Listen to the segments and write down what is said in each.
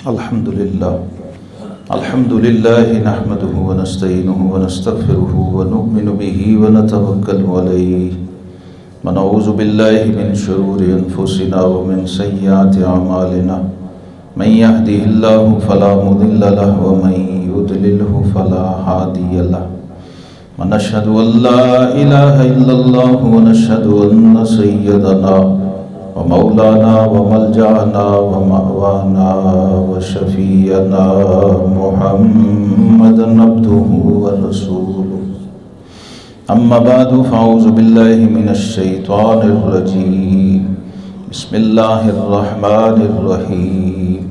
الحمد لله نحمده ونستعينه ونستغفره ونؤمن به ونتوكل عليه ونعوذ بالله من شرور أنفسنا ومن سيئات أعمالنا من يهده الله فلا مضل له ومن يضلله فلا هادي له ونشهد أن لا إله إلا الله ونشهد أن سيدنا ومولانا وملجأنا ومأوانا وشفيعنا محمدا عبده ورسوله أما بعد فأعوذ بالله من الشيطان الرجيم بسم الله الرحمن الرحيم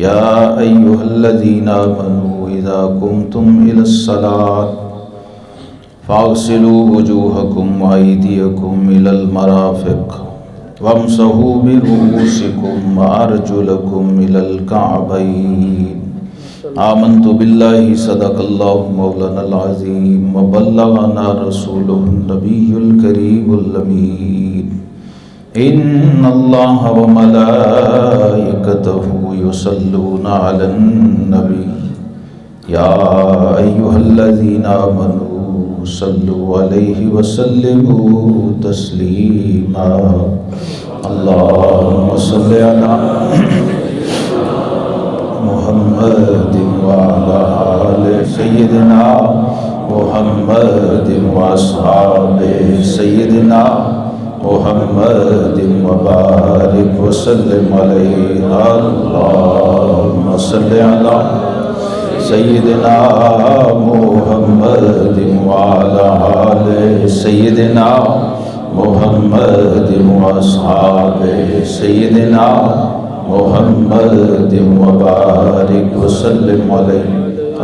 يا أيها الذين آمنوا إذا قمتم إلى الصلاة فاغسلوا وجوهكم وأيديكم إلى المرافق وامسحوا برؤوسكم وأرجلكم إلى الكعبين آمنت بالله صدق الله مولانا العظيم وبلغنا رسوله النبي الكريم الأمين إن الله وملائكته يصلون على النبي يا أيها الذين آمنوا صلوا عليه وسلموا تسليما اللهم صل على محمد وعلى آل سيدنا محمد وأصحاب سيدنا محمد وبارك وسلم عليه اللهم صل على سيدنا محمد وعلى آل سيدنا محمد وأصحاب سيدنا محمد وبارك وسلم عليه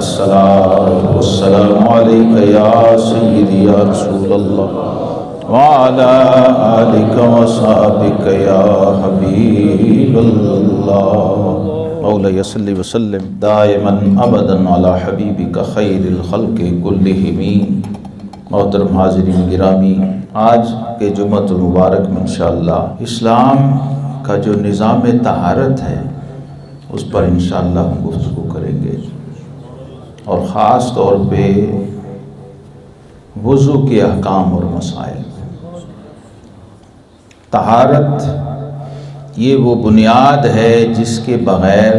الصلاة والسلام عليك يا سيدي يا رسول الله وعلى آلك وصحبك يا حبيب الله مولاي صل وسلم دائما ابدا على حبیبک خیر الخلق کلہم. محترم حاضرین گرامی، آج کے جمعۃ المبارک میں انشاءاللہ اسلام کا جو نظام طہارت ہے اس پر انشاءاللہ ہم گفتگو کریں گے، اور خاص طور پہ وضو کے احکام اور مسائل. طہارت یہ وہ بنیاد ہے جس کے بغیر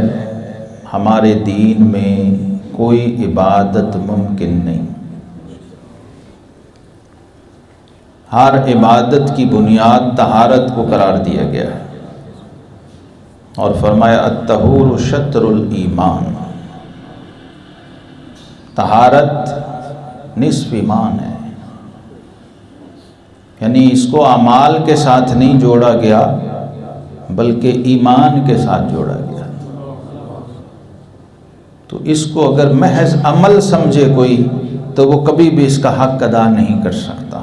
ہمارے دین میں کوئی عبادت ممکن نہیں. ہر عبادت کی بنیاد طہارت کو قرار دیا گیا ہے، اور فرمایا الطہور شطر الایمان، طہارت نصف ایمان ہے. یعنی اس کو اعمال کے ساتھ نہیں جوڑا گیا بلکہ ایمان کے ساتھ جوڑا گیا. تو اس کو اگر محض عمل سمجھے کوئی تو وہ کبھی بھی اس کا حق ادا نہیں کر سکتا.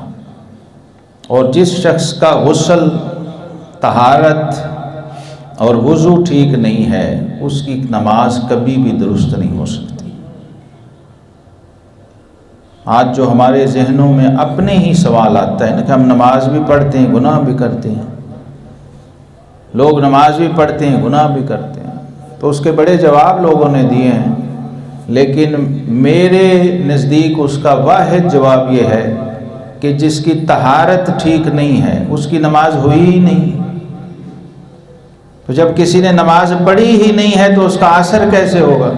اور جس شخص کا غسل، طہارت اور وضو ٹھیک نہیں ہے اس کی نماز کبھی بھی درست نہیں ہو سکتی. آج جو ہمارے ذہنوں میں اپنے ہی سوال آتا ہے نا کہ ہم نماز بھی پڑھتے ہیں گناہ بھی کرتے ہیں، لوگ نماز بھی پڑھتے ہیں گناہ بھی کرتے ہیں، تو اس کے بڑے جواب لوگوں نے دیے ہیں، لیکن میرے نزدیک اس کا واحد جواب یہ ہے کہ جس کی طہارت ٹھیک نہیں ہے اس کی نماز ہوئی ہی نہیں. تو جب کسی نے نماز پڑھی ہی نہیں ہے تو اس کا اثر کیسے ہوگا؟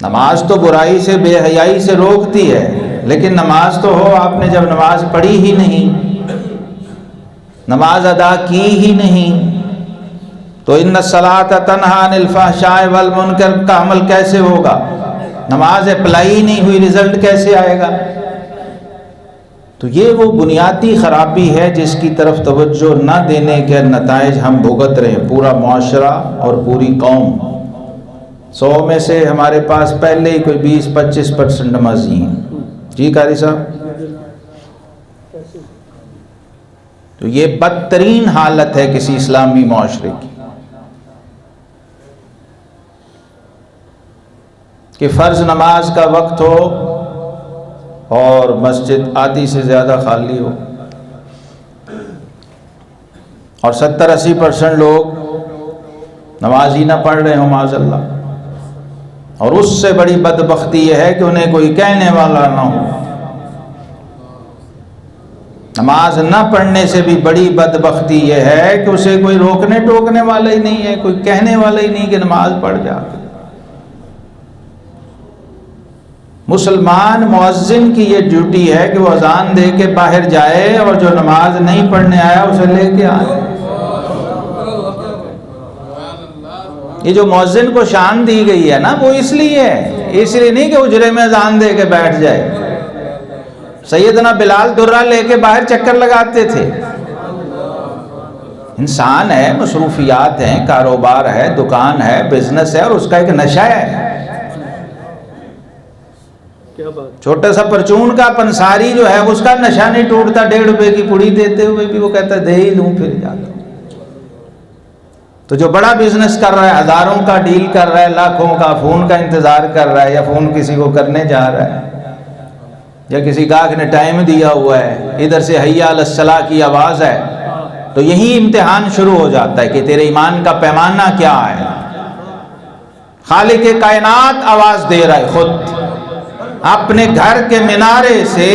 نماز تو برائی سے، بے حیائی سے روکتی ہے، لیکن نماز تو ہو. آپ نے جب نماز پڑھی ہی نہیں، نماز ادا کی ہی نہیں، تو ان الصلاۃ تنہی عن الفحشاء والمنکر کا عمل کیسے ہوگا؟ نماز اپلائی ہی نہیں ہوئی، رزلٹ کیسے آئے گا؟ تو یہ وہ بنیادی خرابی ہے جس کی طرف توجہ نہ دینے کے نتائج ہم بھگت رہے ہیں، پورا معاشرہ اور پوری قوم. 100 میں سے ہمارے پاس پہلے ہی کوئی 20-25% نمازی ہیں. جی قاری صاحب، تو یہ بدترین حالت ہے کسی اسلامی معاشرے کی کہ فرض نماز کا وقت ہو اور مسجد آدھی سے زیادہ خالی ہو، اور 70-80% لوگ نماز ہی نہ پڑھ رہے ہوں معاذ اللہ. اور اس سے بڑی بدبختی یہ ہے کہ انہیں کوئی کہنے والا نہ ہو. نماز نہ پڑھنے سے بھی بڑی بدبختی یہ ہے کہ اسے کوئی روکنے ٹوکنے والا ہی نہیں ہے، کوئی کہنے والا ہی نہیں کہ نماز پڑھ جا. مسلمان مؤذن کی یہ ڈیوٹی ہے کہ وہ اذان دے کے باہر جائے اور جو نماز نہیں پڑھنے آیا اسے لے کے آئے. یہ جو مؤذن کو شان دی گئی ہے نا، وہ اس لیے نہیں کہ اجرے میں اذان دے کے بیٹھ جائے. سیدنا بلال درہ لے کے باہر چکر لگاتے تھے. انسان ہے، مصروفیات ہیں، کاروبار ہے، دکان ہے، بزنس ہے، اور اس کا ایک نشہ ہے. چھوٹا سا پرچون کا پنساری جو ہے اس کا نشہ نہیں ٹوٹتا. 1.5 روپے کی پڑی دیتے ہوئے بھی وہ کہتا ہے دے ہی لوں پھر جاتا. تو جو بڑا بزنس کر رہا ہے، ہزاروں کا ڈیل کر رہا ہے، لاکھوں کا، فون کا انتظار کر رہا ہے، یا فون کسی کو کرنے جا رہا ہے، یا کسی گاہک نے ٹائم دیا ہوا ہے، ادھر سے حی علی الصلاۃ کی آواز ہے، تو یہی امتحان شروع ہو جاتا ہے کہ تیرے ایمان کا پیمانہ کیا ہے. خالق کائنات آواز دے رہا ہے خود اپنے گھر کے مینارے سے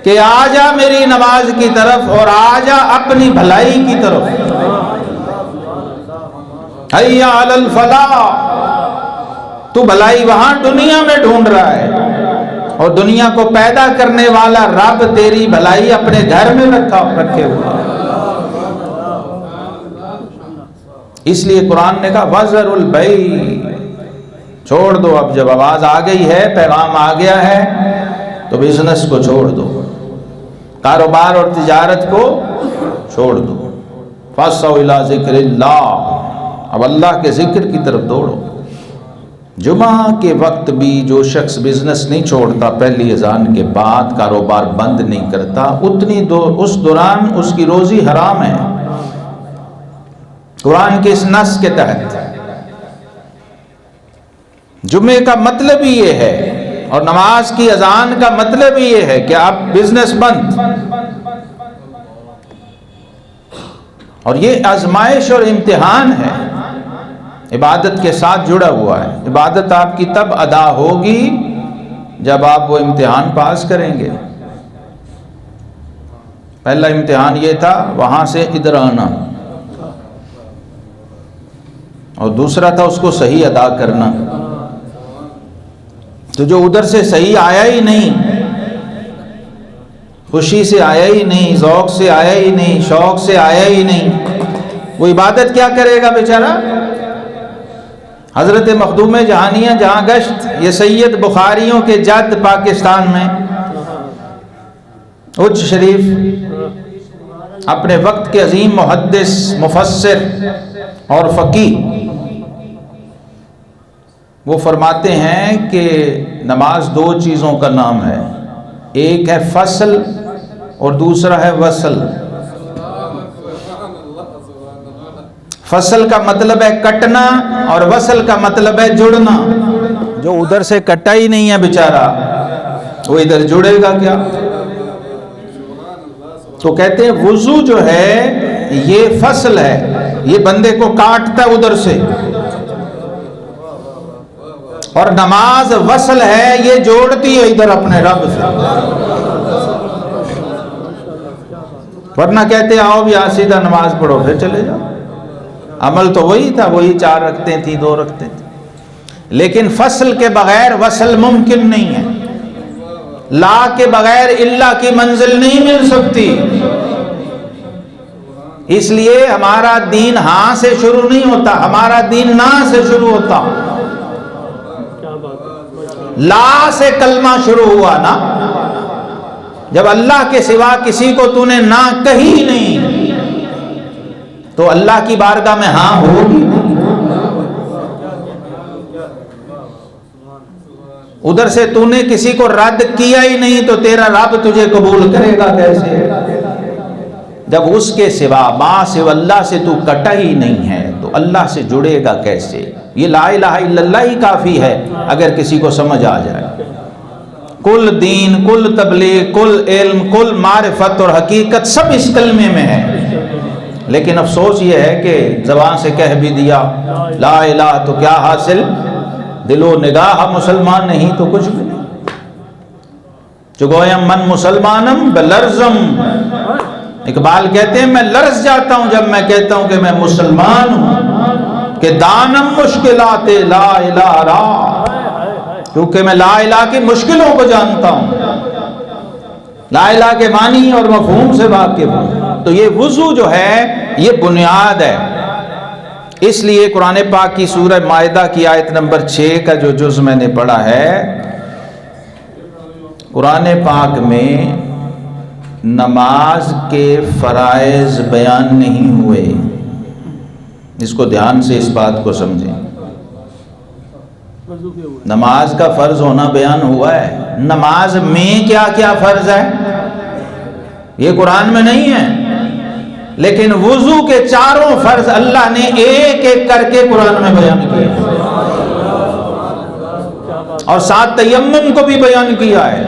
کہ آجا میری نماز کی طرف اور آجا اپنی بھلائی کی طرف. حی علی الفلاح. تو بھلائی وہاں دنیا میں ڈھونڈ رہا ہے، اور دنیا کو پیدا کرنے والا رب تیری بھلائی اپنے گھر میں رکھے ہوا. اس لیے قرآن نے کہا وَذَرُوا الْبَيْعَ، چھوڑ دو. اب جب آواز آ گئی ہے، پیغام آ گیا ہے، تو بزنس کو چھوڑ دو، کاروبار اور تجارت کو چھوڑ دو. فَاسْعَوْا إِلَىٰ ذِكْرِ اللَّهِ، اب اللہ کے ذکر کی طرف دوڑو. جمعہ کے وقت بھی جو شخص بزنس نہیں چھوڑتا، پہلی اذان کے بعد کاروبار بند نہیں کرتا، اس دوران اس کی روزی حرام ہے قرآن کے اس نص کے تحت. جمعے کا مطلب ہی یہ ہے، اور نماز کی اذان کا مطلب ہی یہ ہے کہ اب بزنس بند. اور یہ آزمائش اور امتحان ہے، عبادت کے ساتھ جڑا ہوا ہے. عبادت آپ کی تب ادا ہوگی جب آپ وہ امتحان پاس کریں گے. پہلا امتحان یہ تھا وہاں سے ادھر آنا، اور دوسرا تھا اس کو صحیح ادا کرنا. تو جو ادھر سے صحیح آیا ہی نہیں، خوشی سے آیا ہی نہیں، ذوق سے آیا ہی نہیں، شوق سے آیا ہی نہیں، وہ عبادت کیا کرے گا بیچارہ؟ حضرت مخدوم جہانیہ جہاں گشت، یہ سید بخاریوں کے جد پاکستان میں، اچ شریف، اپنے وقت کے عظیم محدث، مفسر اور فقیہ، وہ فرماتے ہیں کہ نماز 2 چیزوں کا نام ہے، ایک ہے فصل اور دوسرا ہے وصل. فصل کا مطلب ہے کٹنا، اور وصل کا مطلب ہے جڑنا. جو ادھر سے کٹا ہی نہیں ہے بیچارہ، وہ ادھر جڑے گا کیا؟ تو کہتے ہیں وضو جو ہے یہ فصل ہے، یہ بندے کو کاٹتا ہے ادھر سے، اور نماز وصل ہے، یہ جوڑتی ہے ادھر اپنے رب سے. ورنہ کہتے آؤ بھی سیدھا نماز پڑھو پھر چلے جاؤ. عمل تو وہی تھا، وہی 4 رکھتے تھی، 2 رکھتے تھے. لیکن فصل کے بغیر وصل ممکن نہیں ہے. لا کے بغیر اللہ کی منزل نہیں مل سکتی. اس لیے ہمارا دین ہاں سے شروع نہیں ہوتا، ہمارا دین نا سے شروع ہوتا. لا سے کلمہ شروع ہوا نا، جب اللہ کے سوا کسی کو تو نے نہ کہی نہیں، تو اللہ کی بارگاہ میں ہاں ہوگی. ادھر سے تو نے کسی کو رد کیا ہی نہیں، تو تیرا رب تجھے قبول کرے گا کیسے؟ جب اس کے سوا ما سوا اللہ سے تو کٹا ہی نہیں ہے، تو اللہ سے جڑے گا کیسے؟ یہ لا الہ الا اللہ ہی کافی ہے اگر کسی کو سمجھ آ جائے. کل دین، کل تبلیغ، کل علم، کل معرفت اور حقیقت سب اس کلمے میں ہے. لیکن افسوس یہ ہے کہ زبان سے کہہ بھی دیا لا الہ تو کیا حاصل، دل و نگاہ مسلمان نہیں تو کچھ بھی نہیں۔ چگویم من مسلمانم بلرزم، اقبال کہتے ہیں میں لرز جاتا ہوں جب میں کہتا ہوں کہ میں مسلمان ہوں، کہ دانم مشکلات لا الہ را، کیونکہ میں لا الہ کی مشکلوں کو جانتا ہوں، لا الہ کے معنی اور مفہوم سے واقف ہوں۔ تو یہ وضو جو ہے یہ بنیاد ہے۔ اس لیے قرآن پاک کی سورہ مائدہ کی آیت نمبر 6 کا جو جز میں نے پڑھا ہے، قرآن پاک میں نماز کے فرائض بیان نہیں ہوئے، اس کو دھیان سے اس بات کو سمجھیں۔ نماز کا فرض ہونا بیان ہوا ہے، نماز میں کیا کیا فرض ہے یہ قرآن میں نہیں ہے، لیکن وضو کے چاروں فرض اللہ نے ایک ایک کر کے قرآن میں بیان کیا، اور ساتھ تیمم کو بھی بیان کیا ہے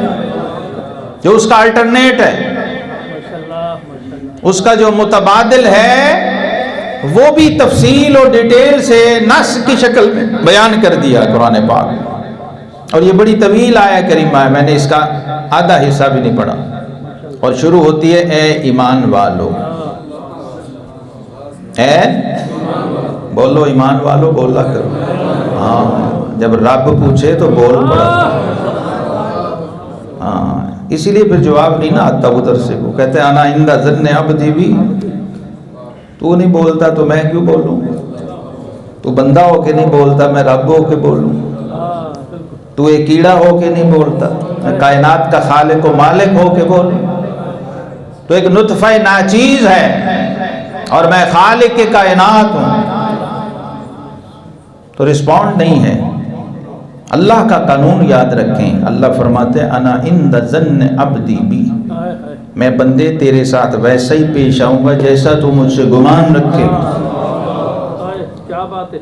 جو اس کا الٹرنیٹ ہے، اس کا جو متبادل ہے وہ بھی تفصیل اور ڈیٹیل سے نص کی شکل میں بیان کر دیا قرآن پاک۔ اور یہ بڑی طویل آیہ کریمہ ہے، میں نے اس کا آدھا حصہ بھی نہیں پڑھا، اور شروع ہوتی ہے اے ایمان والو، اے بولو ایمان والو، بولا کرو، ہاں جب رب پوچھے تو بول پڑا، ہاں اسی لیے پھر جواب نہیں نہ آتا ادھر سے، وہ کہتے ہیں انا عند ظن عبدی بھی، تو نہیں بولتا تو میں کیوں بولوں، تو بندہ ہو کے نہیں بولتا میں رب ہو کے بولوں، تو ایک کیڑا ہو کے نہیں بولتا میں کائنات کا خالق و مالک ہو کے بولوں، تو ایک نطفہ ناچیز ہے اور میں خالق کے کائنات ہوں، تو رسپونڈ نہیں ہے۔ اللہ کا قانون یاد رکھیں، اللہ فرماتے ہیں انا عند ظن عبدی بی، میں بندے تیرے ساتھ ویسا ہی پیش آؤں گا جیسا تو مجھ سے گمان رکھے۔ کیا بات ہے،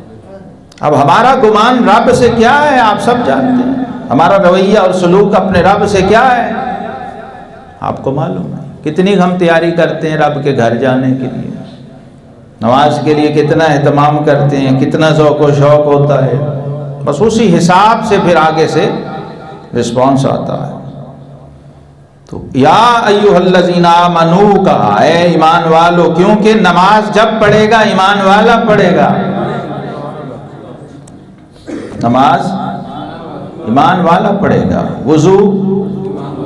اب ہمارا گمان رب سے کیا ہے آپ سب جانتے ہیں، ہمارا رویہ اور سلوک اپنے رب سے کیا ہے آپ کو معلوم ہے۔ کتنی ہم تیاری کرتے ہیں رب کے گھر جانے کے لیے، نماز کے لیے کتنا اہتمام کرتے ہیں، کتنا ذوق و شوق ہوتا ہے، بس اسی حساب سے پھر آگے سے رسپانس آتا ہے۔ تو یا ایھا الذین آمنوا کہا، اے ایمان والو، کیونکہ نماز جب پڑھے گا ایمان والا پڑھے گا، نماز ایمان والا پڑھے گا، وضو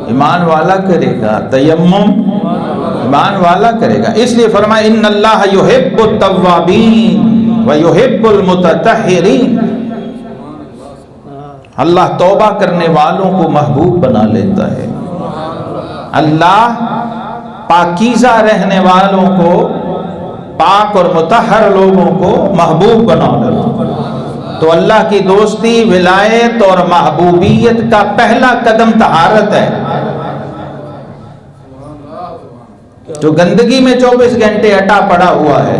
ایمان والا کرے گا، تیمم ایمان والا کرے گا، اس لیے فرمایا ان اللہ یحب التوابین ویحب المتطہرین، اللہ توبہ کرنے والوں کو محبوب بنا لیتا ہے، اللہ پاکیزہ رہنے والوں کو، پاک اور مطہر لوگوں کو محبوب بنا لیتا ہے۔ تو اللہ کی دوستی، ولایت اور محبوبیت کا پہلا قدم طہارت ہے۔ جو گندگی میں 24 گھنٹے اٹا پڑا ہوا ہے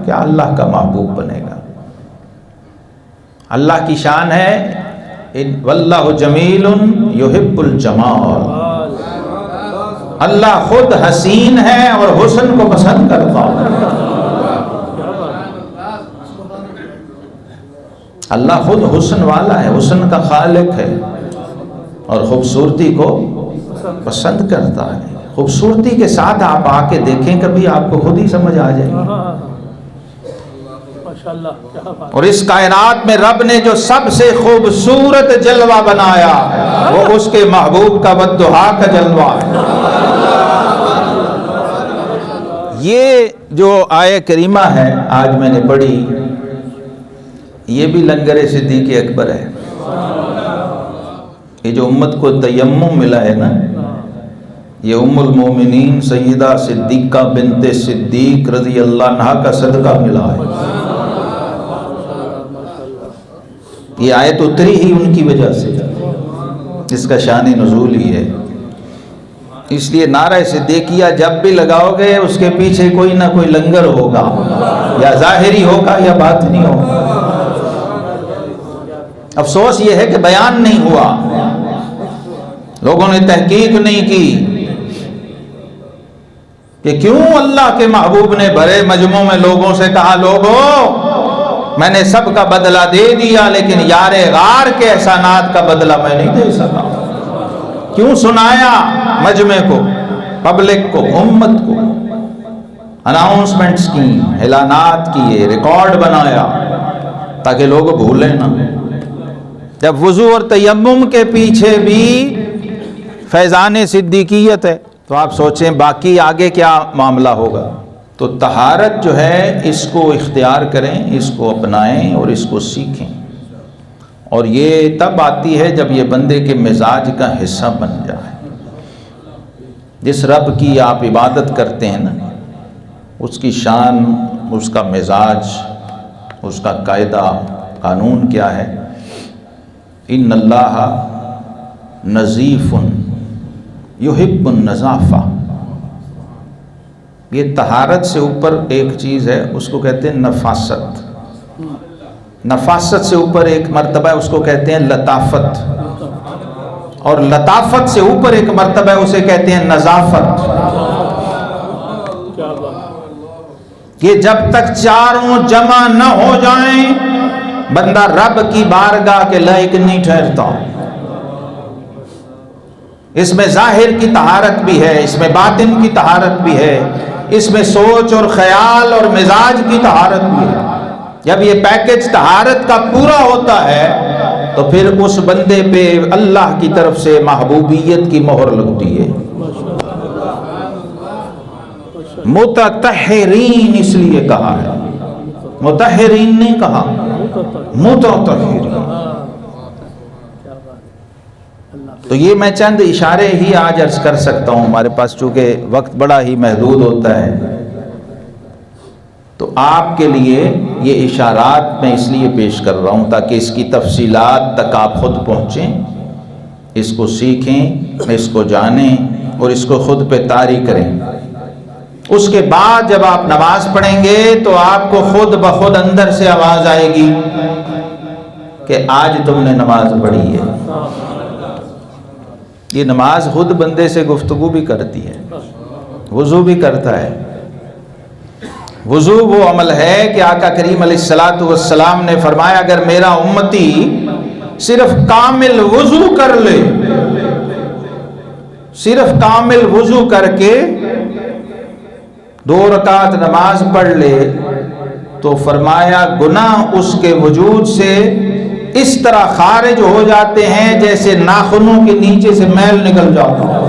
کیا اللہ کا محبوب بنے گا؟ اللہ کی شان ہے واللہ جمیل یحب الجمال، اللہ خود حسین ہے اور حسن کو پسند کرتا ہے، اللہ خود حسن والا ہے، حسن کا خالق ہے اور خوبصورتی کو پسند کرتا ہے۔ خوبصورتی کے ساتھ آپ آ کے دیکھیں کبھی، آپ کو خود ہی سمجھ آ جائے گی۔ اور اس کائنات میں رب نے جو سب سے خوبصورت جلوہ بنایا وہ اس کے محبوب کا والضحیٰ کا جلوہ ہے۔ یہ جو آیہ کریمہ ہے آج میں نے پڑھی، یہ بھی لنگر صدیق اکبر ہے۔ یہ جو امت کو تیمم ملا ہے نا، یہ ام المومنین سیدہ صدیقہ بنت صدیق رضی اللہ عنہا کا صدقہ ملا ہے۔ یہ آیت اتری ہی ان کی وجہ سے، اس کا شان نزول ہی ہے۔ اس لیے نعرہ صدیقیہ جب بھی لگاؤ گے اس کے پیچھے کوئی نہ کوئی لنگر ہوگا، یا ظاہری ہوگا یا باطنی ہوگا۔ افسوس یہ ہے کہ بیان نہیں ہوا، لوگوں نے تحقیق نہیں کی، کہ کیوں اللہ کے محبوب نے بڑے مجمع میں لوگوں سے کہا لوگوں میں نے سب کا بدلہ دے دیا لیکن یار غار کے احسانات کا بدلہ میں نہیں دے سکا؟ کیوں سنایا مجمع کو، پبلک کو، امت کو، اناؤنسمنٹس کی، اعلانات کیے، ریکارڈ بنایا تاکہ لوگ بھولیں نہ۔ جب وضو اور تیمم کے پیچھے بھی فیضان صدیقیت ہے تو آپ سوچیں باقی آگے کیا معاملہ ہوگا۔ تو طہارت جو ہے اس کو اختیار کریں، اس کو اپنائیں اور اس کو سیکھیں، اور یہ تب آتی ہے جب یہ بندے کے مزاج کا حصہ بن جائے۔ جس رب کی آپ عبادت کرتے ہیں نا، اس کی شان، اس کا مزاج، اس کا قاعدہ قانون کیا ہے؟ ان اللہ نظیف یحب النظافہ۔ یہ طہارت سے اوپر ایک چیز ہے، اس کو کہتے ہیں نفاست۔ نفاست سے اوپر ایک مرتبہ ہے، اس کو کہتے ہیں لطافت، اور لطافت سے اوپر ایک مرتبہ ہے، اسے کہتے ہیں نظافت۔ یہ جب تک چاروں جمع نہ ہو جائیں بندہ رب کی بارگاہ کے لائق نہیں ٹھہرتا۔ اس میں ظاہر کی طہارت بھی ہے، اس میں باطن کی طہارت بھی ہے، اس میں سوچ اور خیال اور مزاج کی طہارت بھی ہے۔ جب یہ پیکج طہارت کا پورا ہوتا ہے تو پھر اس بندے پہ اللہ کی طرف سے محبوبیت کی مہر لگتی ہے۔ متطہرین اس لیے کہا ہے، متطہرین نہیں کہا، متطہرین۔ تو یہ میں چند اشارے ہی آج عرض کر سکتا ہوں، ہمارے پاس چونکہ وقت بڑا ہی محدود ہوتا ہے، تو آپ کے لیے یہ اشارات میں اس لیے پیش کر رہا ہوں تاکہ اس کی تفصیلات تک آپ خود پہنچیں، اس کو سیکھیں، اس کو جانیں اور اس کو خود پہ طاری کریں۔ اس کے بعد جب آپ نماز پڑھیں گے تو آپ کو خود بخود اندر سے آواز آئے گی کہ آج تم نے نماز پڑھی ہے۔ یہ نماز خود بندے سے گفتگو بھی کرتی ہے، وضو بھی کرتا ہے۔ وضو وہ عمل ہے کہ آقا کریم علیہ السلام نے فرمایا اگر میرا امتی صرف کامل وضو کر لے، صرف کامل وضو کر کے 2 رکعت نماز پڑھ لے تو فرمایا گناہ اس کے وجود سے اس طرح خارج ہو جاتے ہیں جیسے ناخنوں کے نیچے سے میل نکل جاتا ہے۔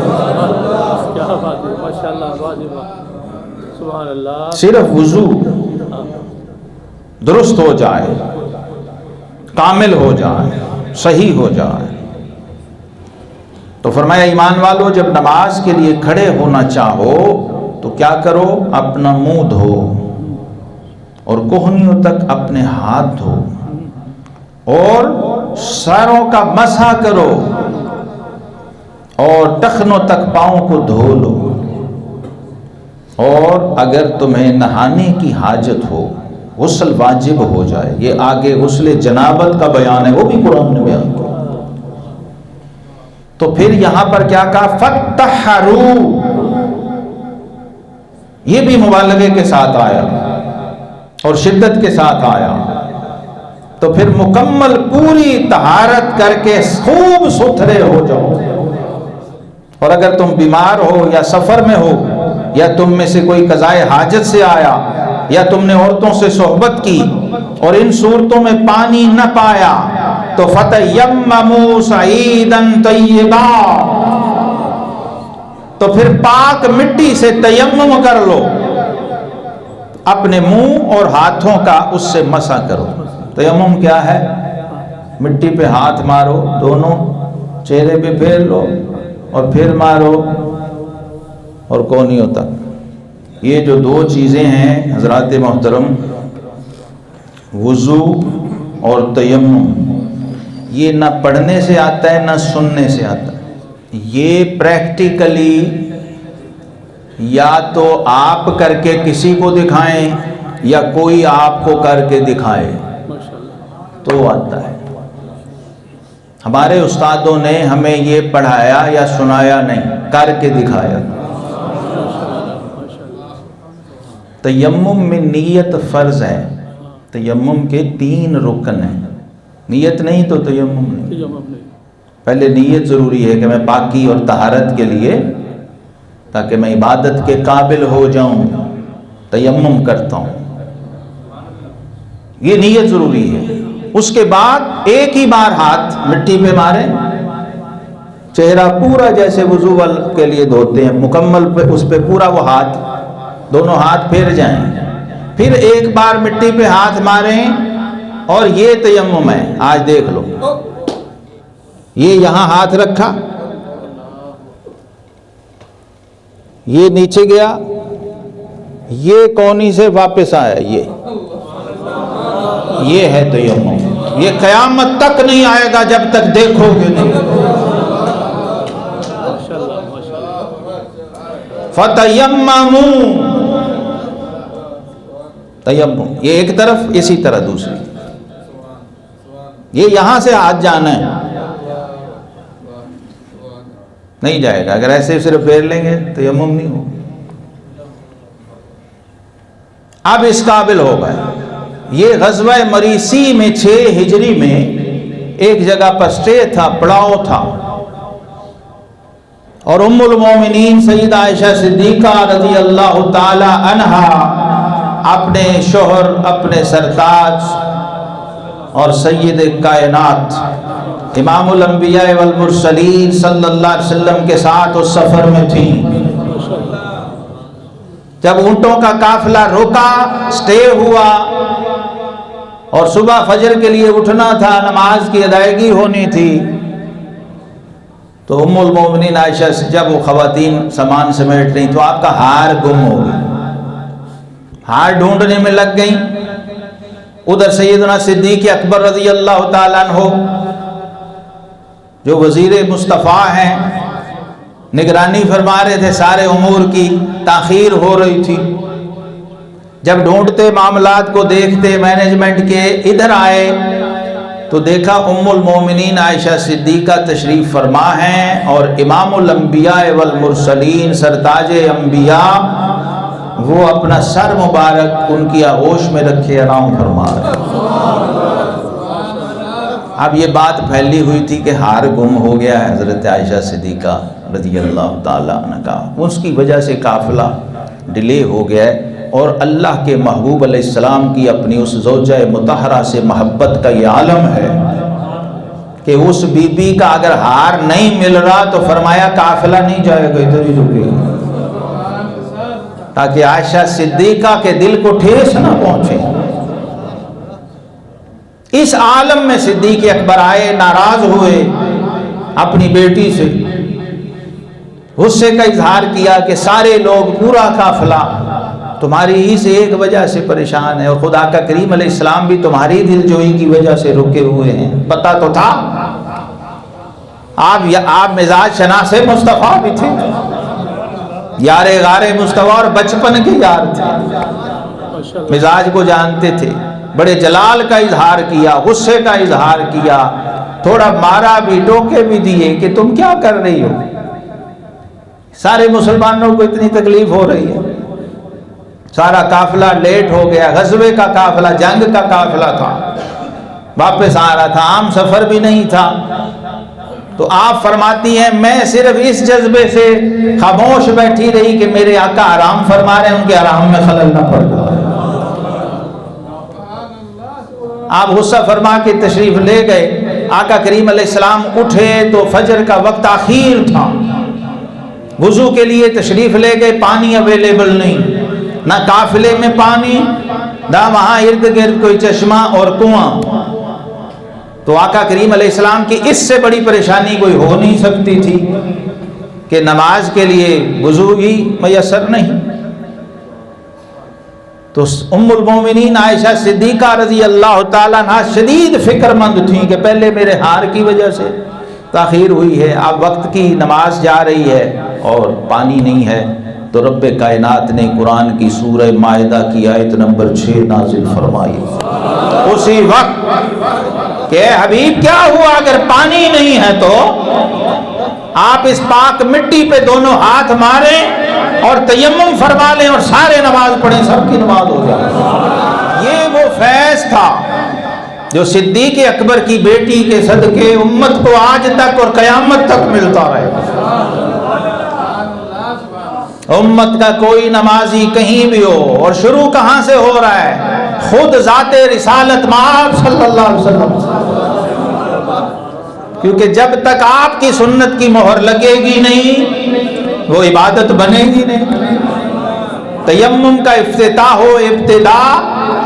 صرف وضو درست ہو جائے، کامل ہو جائے، صحیح ہو جائے تو فرمایا ایمان والو جب نماز کے لیے کھڑے ہونا چاہو تو کیا کرو؟ اپنا منہ دھو اور کوہنیوں تک اپنے ہاتھ دھو اور سروں کا مسح کرو اور ٹخنوں تک پاؤں کو دھو لو، اور اگر تمہیں نہانے کی حاجت ہو، غسل واجب ہو جائے، یہ آگے غسل جنابت کا بیان ہے، وہ بھی قرآن نے بیان کیا، تو پھر یہاں پر کیا کہا؟ فَاتَّحَرُوا، یہ بھی مبالغے کے ساتھ آیا اور شدت کے ساتھ آیا، تو پھر مکمل پوری طہارت کر کے خوب ستھرے ہو جاؤ۔ اور اگر تم بیمار ہو یا سفر میں ہو یا تم میں سے کوئی قضائے حاجت سے آیا یا تم نے عورتوں سے صحبت کی اور ان صورتوں میں پانی نہ پایا تو فَتَيَمَّمُوا صَعِيدًا طَيِّبًا، تو پھر پاک مٹی سے تیمم کر لو، اپنے منہ اور ہاتھوں کا اس سے مسح کرو۔ تیمم کیا ہے؟ مٹی پہ ہاتھ مارو، دونوں چہرے پہ پھیر لو اور پھر مارو اور کونیوں تک۔ یہ جو 2 چیزیں ہیں حضرات محترم، وضو اور تیمم، یہ نہ پڑھنے سے آتا ہے نہ سننے سے آتا ہے، یہ پریکٹیکلی یا تو آپ کر کے کسی کو دکھائیں یا کوئی آپ کو کر کے دکھائے تو آتا ہے۔ ہمارے استادوں نے ہمیں یہ پڑھایا یا سنایا نہیں، کر کے دکھایا۔ تیمم میں نیت فرض ہے، تیمم کے 3 رکن ہیں، نیت نہیں تو تیمم نہیں۔ پہلے نیت ضروری ہے کہ میں پاکی اور طہارت کے لیے، تاکہ میں عبادت کے قابل ہو جاؤں، تیمم کرتا ہوں، یہ نیت ضروری ہے۔ اس کے بعد ایک ہی بار ہاتھ مٹی پہ ماریں، چہرہ پورا جیسے وضو کے لیے دھوتے ہیں مکمل پہ، اس پہ پورا وہ ہاتھ، دونوں ہاتھ پھیر جائیں، پھر ایک بار مٹی پہ ہاتھ ماریں، اور یہ تیمم ہے۔ آج دیکھ لو، یہ یہاں ہاتھ رکھا، یہ نیچے گیا، یہ کونی سے واپس آیا، یہ ہے تیمم۔ یہ قیامت تک نہیں آئے گا جب تک دیکھو گے نہیں۔ فَتَيَمَّمُوا، تیمم یہ ایک طرف، اسی طرح دوسری، یہ یہاں سے ہاتھ جانا ہے، نہیں جائے گا۔ اگر ایسے صرف پھیر لیں گے تیمم نہیں ہوگا۔ اب اس قابل ہو گئے۔ یہ غزوہ مریسی میں 6 ہجری میں ایک جگہ پر سٹے تھا، پڑاؤ تھا، اور ام المومنین سیدہ عائشہ صدیقہ رضی اللہ تعالی عنہا اپنے شوہر، اپنے سرتاج اور سید کائنات امام الانبیاء والمرسلین صلی اللہ علیہ وسلم کے ساتھ اس سفر میں تھیں۔ جب اونٹوں کا قافلہ رکا، سٹے ہوا، اور صبح فجر کے لیے اٹھنا تھا، نماز کی ادائیگی ہونی تھی، تو ام المومنین عائشہ سے جب وہ خواتین سامان سمیٹ رہی تو آپ کا ہار گم ہو گیا، ہار ڈھونڈنے میں لگ گئیں۔ ادھر سیدنا صدیق اکبر رضی اللہ تعالیٰ عنہ جو وزیر مصطفیٰ ہیں، نگرانی فرما رہے تھے سارے امور کی، تاخیر ہو رہی تھی۔ جب ڈھونڈتے، معاملات کو دیکھتے مینجمنٹ کے، ادھر آئے تو دیکھا ام المومنین عائشہ صدیقہ تشریف فرما ہیں، اور امام الانبیاء والمرسلین سرتاج انبیاء وہ اپنا سر مبارک ان کی آغوش میں رکھے آرام فرما رہے ہیں۔ اب یہ بات پھیلی ہوئی تھی کہ ہار گم ہو گیا ہے حضرت عائشہ صدیقہ رضی اللہ تعالیٰ عنہ کا، اس کی وجہ سے قافلہ ڈیلے ہو گیا ہے۔ اور اللہ کے محبوب علیہ السلام کی اپنی اس زوجہ مطہرہ سے محبت کا یہ عالم ہے کہ اس بی بی کا اگر ہار نہیں مل رہا تو فرمایا قافلہ نہیں جائے گا، ادھر ہی رکے گا، تاکہ عائشہ صدیقہ کے دل کو ٹھیس نہ پہنچے۔ اس عالم میں صدیق اکبر آئے، ناراض ہوئے اپنی بیٹی سے، غصے کا اظہار کیا کہ سارے لوگ، پورا قافلہ تمہاری ہی سے ایک وجہ سے پریشان ہے، اور خدا کا کریم علیہ السلام بھی تمہاری دل جوئی کی وجہ سے رکے ہوئے ہیں، پتہ تو تھا، آپ مزاج شناس مصطفیٰ بھی تھے، یار غار مصطفیٰ اور بچپن کے یار تھے، مزاج کو جانتے تھے، بڑے جلال کا اظہار کیا، غصے کا اظہار کیا، تھوڑا مارا بھی، ٹوکے بھی دیے کہ تم کیا کر رہی ہو، سارے مسلمانوں کو اتنی تکلیف ہو رہی ہے۔ سارا قافلہ لیٹ ہو گیا، غزوے کا قافلہ، جنگ کا قافلہ تھا، واپس آ رہا تھا، عام سفر بھی نہیں تھا۔ تو آپ فرماتی ہیں میں صرف اس جذبے سے خاموش بیٹھی رہی کہ میرے آقا آرام فرما رہے ہیں، ان کے آرام میں خلل نہ پڑ جائے۔ آپ غصہ فرما کے تشریف لے گئے۔ آقا کریم علیہ السلام اٹھے تو فجر کا وقت آخیر تھا، وضو کے لیے تشریف لے گئے، پانی اویلیبل نہیں، نہ قافلے میں پانی، نہ وہاں ارد گرد کوئی چشمہ اور کنواں۔ تو آقا کریم علیہ السلام کی اس سے بڑی پریشانی کوئی ہو نہیں سکتی تھی کہ نماز کے لیے وضو ہی میسر نہیں۔ تو ام المومنین عائشہ صدیقہ رضی اللہ تعالیٰ عنہ شدید فکر مند تھیں کہ پہلے میرے ہار کی وجہ سے تاخیر ہوئی ہے، اب وقت کی نماز جا رہی ہے اور پانی نہیں ہے۔ تو رب کائنات نے قرآن کی سورہ مائدہ کی آیت نمبر 6 نازل فرمائی اسی وقت کہ اے حبیب کیا ہوا اگر پانی نہیں ہے تو آپ اس پاک مٹی پہ دونوں ہاتھ ماریں اور تیمم فرما لیں اور سارے نماز پڑھیں، سب کی نماز ہو جائے۔ یہ وہ فیض تھا جو صدیق اکبر کی بیٹی کے صدقے امت کو آج تک اور قیامت تک ملتا رہے۔ امت کا کوئی نمازی کہیں بھی ہو، اور شروع کہاں سے ہو رہا ہے؟ خود ذات رسالت مآب صلی اللہ علیہ وسلم، کیونکہ جب تک آپ کی سنت کی مہر لگے گی نہیں وہ عبادت بنے گی نہیں۔ تیمم کا افتتاح و ابتدا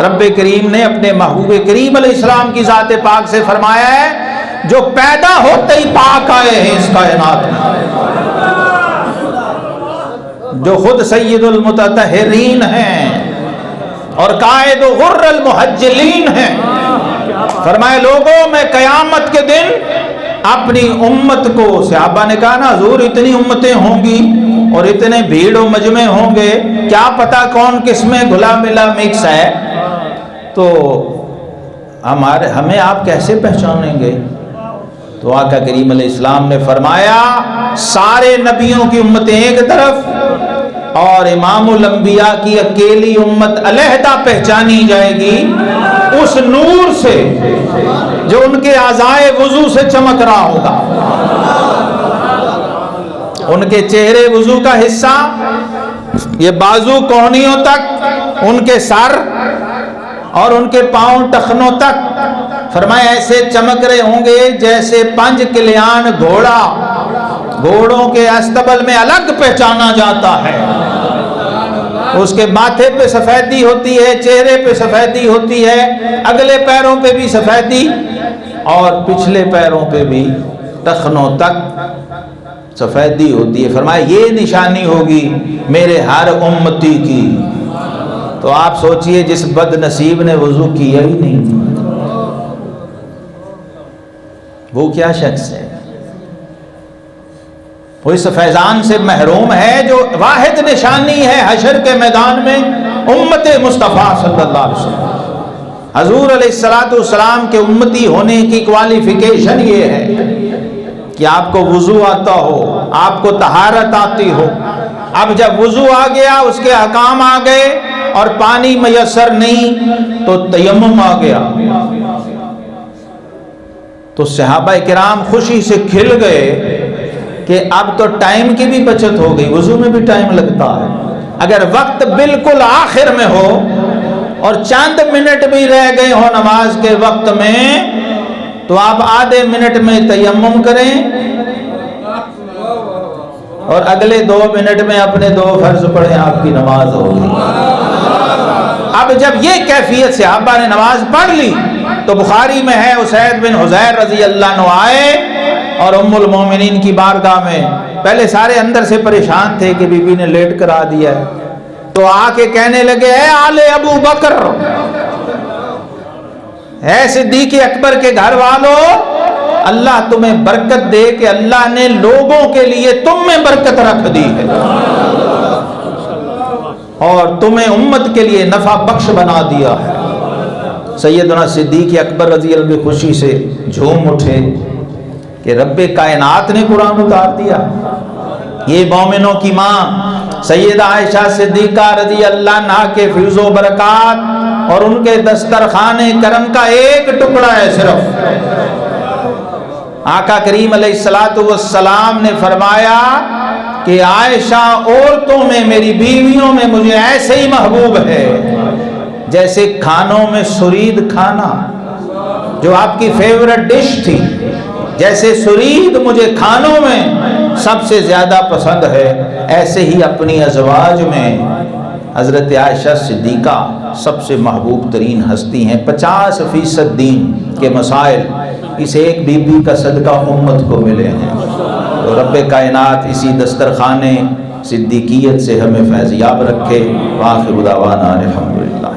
رب کریم نے اپنے محبوب کریم علیہ السلام کی ذات پاک سے فرمایا ہے، جو پیدا ہوتے ہی پاک آئے ہیں اس کائنات میں، جو خود سید المتطہرین ہیں اور قائد غر المحجلین ہیں۔ فرمائے لوگوں میں قیامت کے دن اپنی امت کو، صحابہ نے کہا نا حضور اتنی امتیں ہوں گی اور اتنے بھیڑ و مجمع ہوں گے، کیا پتا کون کس میں گھلا ملا مکس ہے، تو ہمیں آپ کیسے پہچانیں گے؟ تو آقا کریم علیہ السلام نے فرمایا سارے نبیوں کی امتیں ایک طرف اور امام الانبیاء کی اکیلی امت علیحدہ پہچانی جائے گی اس نور سے جو ان کے اعضائے وضو سے چمک رہا ہوگا۔ ان کے چہرے وضو کا حصہ، یہ بازو کونیوں تک، ان کے سر اور ان کے پاؤں ٹخنوں تک، فرمایا ایسے چمک رہے ہوں گے جیسے 5 کلیان گھوڑا، گھوڑوں کے استبل میں الگ پہچانا جاتا ہے۔ اس کے ماتھے پہ سفیدی ہوتی ہے، چہرے پہ سفیدی ہوتی ہے، اگلے پیروں پہ بھی سفیدی اور پچھلے پیروں پہ بھی ٹخنوں تک سفیدی ہوتی ہے۔ فرمایا یہ نشانی ہوگی میرے ہر امتی کی۔ تو آپ سوچئے جس بد نصیب نے وضو کیا ہی نہیں وہ کیا شخص ہے؟ وہ اس فیضان سے محروم ہے جو واحد نشانی ہے حشر کے میدان میں امت مصطفیٰ صلی اللہ علیہ وسلم۔ حضور علیہ السلام کے امتی ہونے کی کوالیفیکیشن یہ ہے کہ آپ کو وضو آتا ہو، آپ کو طہارت آتی ہو۔ اب جب وضو آ گیا، اس کے احکام آ گئے اور پانی میسر نہیں تو تیمم آ گیا، تو صحابہ کرام خوشی سے کھل گئے کہ اب تو ٹائم کی بھی بچت ہو گئی، وضو میں بھی ٹائم لگتا ہے۔ اگر وقت بالکل آخر میں ہو اور چند منٹ بھی رہ گئے ہو نماز کے وقت میں تو آپ آدھے منٹ میں تیمم کریں اور اگلے 2 منٹ میں اپنے 2 فرض پڑھیں، آپ کی نماز ہو گئی۔ اب جب یہ کیفیت صحابہ نے نماز پڑھ لی تو بخاری میں ہے اسید بن حضیر رضی اللہ عنہ آئے اور ام المومنین کی بارگاہ میں، پہلے سارے اندر سے پریشان تھے کہ بی بی نے لیٹ کرا دیا ہے، تو آ کے کہنے لگے اے آل ابو بکر، اے صدیق اکبر کے گھر والوں، اللہ تمہیں برکت دے کہ اللہ نے لوگوں کے لیے تم میں برکت رکھ دی ہے اور تمہیں امت کے لیے نفع بخش بنا دیا ہے۔ سیدنا صدیق اکبر رضی اللہ عنہ خوشی سے جھوم اٹھے کہ رب کائنات نے قرآن اتار دیا۔ یہ مومنوں کی ماں سیدہ عائشہ صدیقہ رضی اللہ عنہا کے فیض و برکات اور ان کے دسترخوان کرم کا ایک ٹکڑا ہے صرف۔ آقا کریم علیہ السلام نے فرمایا کہ عائشہ عورتوں میں، میری بیویوں میں مجھے ایسے ہی محبوب ہے جیسے کھانوں میں سرید کھانا جو آپ کی فیورٹ ڈش تھی، جیسے سرید مجھے کھانوں میں سب سے زیادہ پسند ہے، ایسے ہی اپنی ازواج میں حضرت عائشہ صدیقہ سب سے محبوب ترین ہستی ہیں۔ 50% دین کے مسائل اس ایک بی بی کا صدقہ امت کو ملے ہیں۔ تو رب کائنات اسی دسترخوان صدیقیت سے ہمیں فیضیاب رکھے۔ وآخر دعوانا الحمدللہ۔